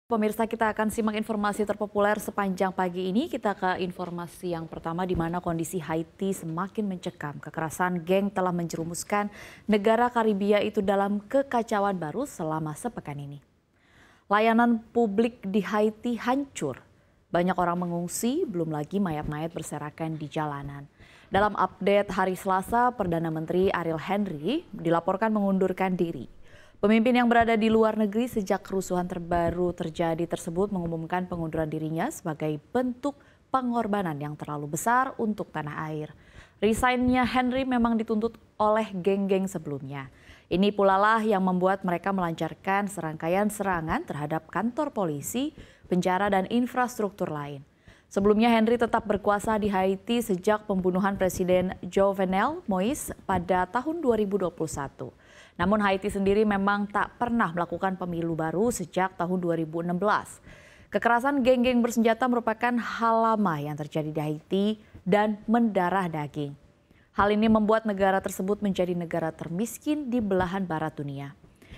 Pemirsa, kita akan simak informasi terpopuler sepanjang pagi ini. Kita ke informasi yang pertama, di mana kondisi Haiti semakin mencekam. Kekerasan geng telah menjerumuskan negara Karibia itu dalam kekacauan baru selama sepekan ini. Layanan publik di Haiti hancur. Banyak orang mengungsi, belum lagi mayat-mayat berserakan di jalanan. Dalam update hari Selasa, Perdana Menteri Ariel Henry dilaporkan mengundurkan diri. Pemimpin yang berada di luar negeri sejak kerusuhan terbaru terjadi tersebut mengumumkan pengunduran dirinya sebagai bentuk pengorbanan yang terlalu besar untuk tanah air. Resignnya Henry memang dituntut oleh geng-geng sebelumnya. Ini pula lah yang membuat mereka melancarkan serangkaian serangan terhadap kantor polisi, penjara, dan infrastruktur lain. Sebelumnya Henry tetap berkuasa di Haiti sejak pembunuhan Presiden Jovenel Moïse pada tahun 2021. Namun Haiti sendiri memang tak pernah melakukan pemilu baru sejak tahun 2016. Kekerasan geng-geng bersenjata merupakan hal lama yang terjadi di Haiti dan mendarah daging. Hal ini membuat negara tersebut menjadi negara termiskin di belahan barat dunia.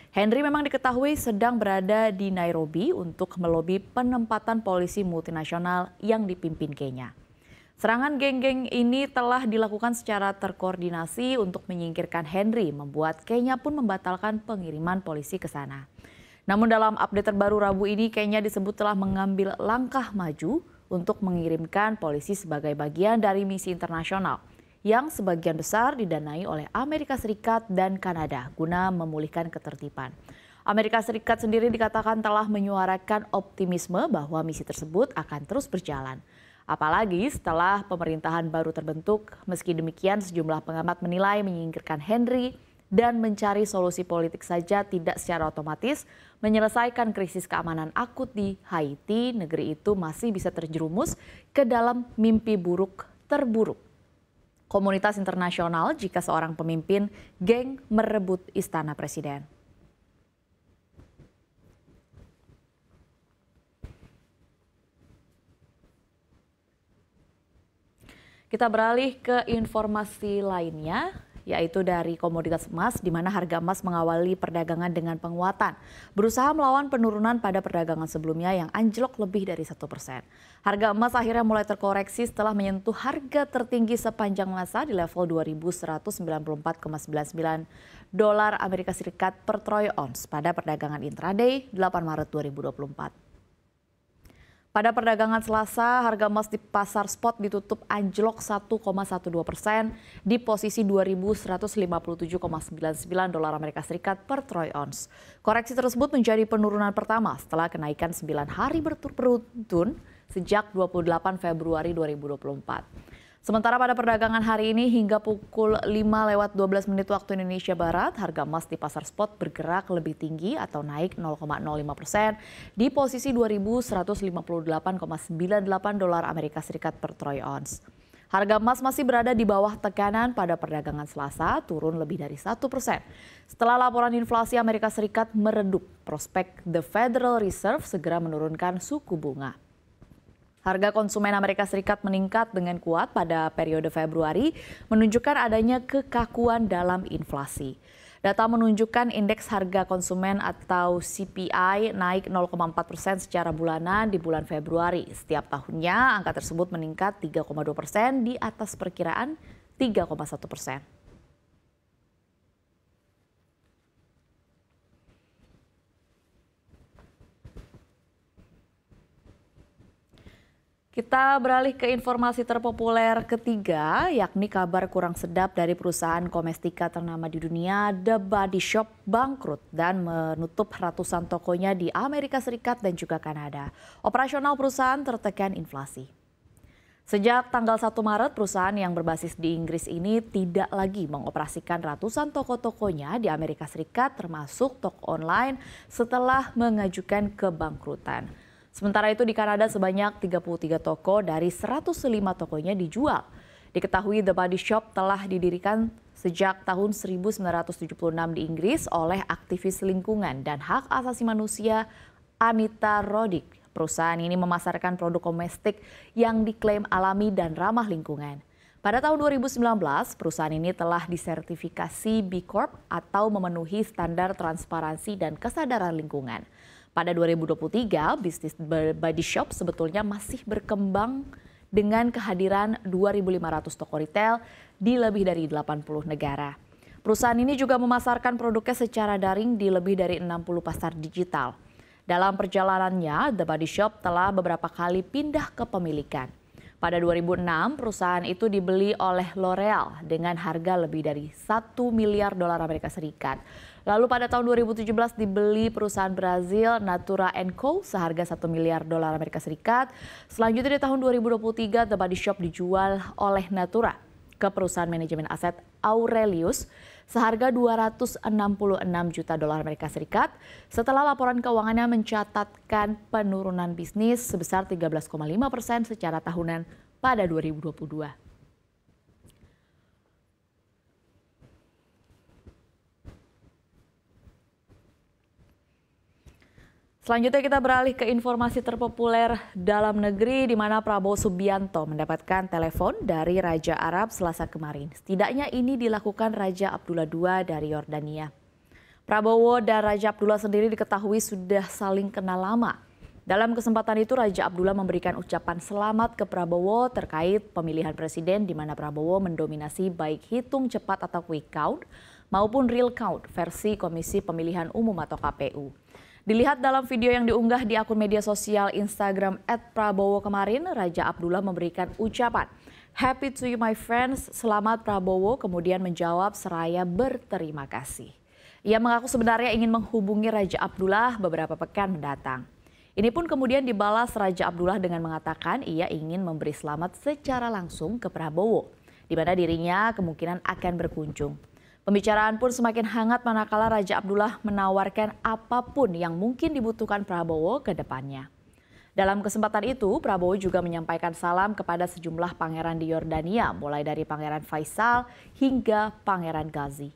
Henry memang diketahui sedang berada di Nairobi untuk melobi penempatan polisi multinasional yang dipimpin Kenya. Serangan geng-geng ini telah dilakukan secara terkoordinasi untuk menyingkirkan Henry, membuat Kenya pun membatalkan pengiriman polisi ke sana. Namun dalam update terbaru Rabu ini, Kenya disebut telah mengambil langkah maju untuk mengirimkan polisi sebagai bagian dari misi internasional yang sebagian besar didanai oleh Amerika Serikat dan Kanada guna memulihkan ketertiban. Amerika Serikat sendiri dikatakan telah menyuarakan optimisme bahwa misi tersebut akan terus berjalan. Apalagi setelah pemerintahan baru terbentuk, meski demikian sejumlah pengamat menilai menyingkirkan Henry dan mencari solusi politik saja tidak secara otomatis menyelesaikan krisis keamanan akut di Haiti. Negeri itu masih bisa terjerumus ke dalam mimpi buruk terburuk komunitas internasional jika seorang pemimpin geng merebut istana presiden. Kita beralih ke informasi lainnya, yaitu dari komoditas emas, di mana harga emas mengawali perdagangan dengan penguatan, berusaha melawan penurunan pada perdagangan sebelumnya yang anjlok lebih dari 1%. Harga emas akhirnya mulai terkoreksi setelah menyentuh harga tertinggi sepanjang masa di level 2.194,99 dolar Amerika Serikat per troy ounce pada perdagangan intraday 8 Maret 2024. Pada perdagangan Selasa, harga emas di pasar spot ditutup anjlok 1,12% di posisi 2.157,99 dolar Amerika Serikat per troy ounce. Koreksi tersebut menjadi penurunan pertama setelah kenaikan 9 hari beruntun sejak 28 Februari 2024. Sementara pada perdagangan hari ini hingga pukul 5:12 waktu Indonesia Barat, harga emas di pasar spot bergerak lebih tinggi atau naik 0,05% di posisi 2.158,98 dolar Amerika Serikat per troy ounce. Harga emas masih berada di bawah tekanan pada perdagangan Selasa, turun lebih dari 1%. Setelah laporan inflasi Amerika Serikat meredup, prospek The Federal Reserve segera menurunkan suku bunga. Harga konsumen Amerika Serikat meningkat dengan kuat pada periode Februari, menunjukkan adanya kekakuan dalam inflasi. Data menunjukkan indeks harga konsumen atau CPI naik 0,4% secara bulanan di bulan Februari. Setiap tahunnya angka tersebut meningkat 3,2% di atas perkiraan 3,1%. Kita beralih ke informasi terpopuler ketiga, yakni kabar kurang sedap dari perusahaan komestika ternama di dunia, The Body Shop, bangkrut dan menutup ratusan tokonya di Amerika Serikat dan juga Kanada. Operasional perusahaan tertekan inflasi. Sejak tanggal 1 Maret, perusahaan yang berbasis di Inggris ini tidak lagi mengoperasikan ratusan toko-tokonya di Amerika Serikat, termasuk toko online, setelah mengajukan kebangkrutan. Sementara itu di Kanada sebanyak 33 toko dari 105 tokonya dijual. Diketahui The Body Shop telah didirikan sejak tahun 1976 di Inggris oleh aktivis lingkungan dan hak asasi manusia Anita Roddick. Perusahaan ini memasarkan produk domestik yang diklaim alami dan ramah lingkungan. Pada tahun 2019, perusahaan ini telah disertifikasi B Corp atau memenuhi standar transparansi dan kesadaran lingkungan. Pada 2023, bisnis body shop sebetulnya masih berkembang dengan kehadiran 2.500 toko retail di lebih dari 80 negara. Perusahaan ini juga memasarkan produknya secara daring di lebih dari 60 pasar digital. Dalam perjalanannya, The Body Shop telah beberapa kali pindah kepemilikan. Pada 2006, perusahaan itu dibeli oleh L'Oreal dengan harga lebih dari $1 miliar Amerika Serikat. Lalu pada tahun 2017 dibeli perusahaan Brazil Natura & Co seharga $1 miliar Amerika Serikat. Selanjutnya di tahun 2023, The Body Shop dijual oleh Natura ke perusahaan manajemen aset Aurelius seharga $266 juta Amerika Serikat setelah laporan keuangannya mencatatkan penurunan bisnis sebesar 13,5% secara tahunan pada 2022. Selanjutnya kita beralih ke informasi terpopuler dalam negeri di mana Prabowo Subianto mendapatkan telepon dari Raja Arab Selasa kemarin. Setidaknya ini dilakukan Raja Abdullah II dari Yordania. Prabowo dan Raja Abdullah sendiri diketahui sudah saling kenal lama. Dalam kesempatan itu Raja Abdullah memberikan ucapan selamat ke Prabowo terkait pemilihan presiden di mana Prabowo mendominasi baik hitung cepat atau quick count maupun real count versi Komisi Pemilihan Umum atau KPU. Dilihat dalam video yang diunggah di akun media sosial Instagram @prabowo kemarin, Raja Abdullah memberikan ucapan, "Happy to you my friends, selamat Prabowo," kemudian menjawab seraya berterima kasih. Ia mengaku sebenarnya ingin menghubungi Raja Abdullah beberapa pekan mendatang. Ini pun kemudian dibalas Raja Abdullah dengan mengatakan ia ingin memberi selamat secara langsung ke Prabowo, di mana dirinya kemungkinan akan berkunjung. Pembicaraan pun semakin hangat manakala Raja Abdullah menawarkan apapun yang mungkin dibutuhkan Prabowo ke depannya. Dalam kesempatan itu, Prabowo juga menyampaikan salam kepada sejumlah pangeran di Yordania, mulai dari Pangeran Faisal hingga Pangeran Ghazi.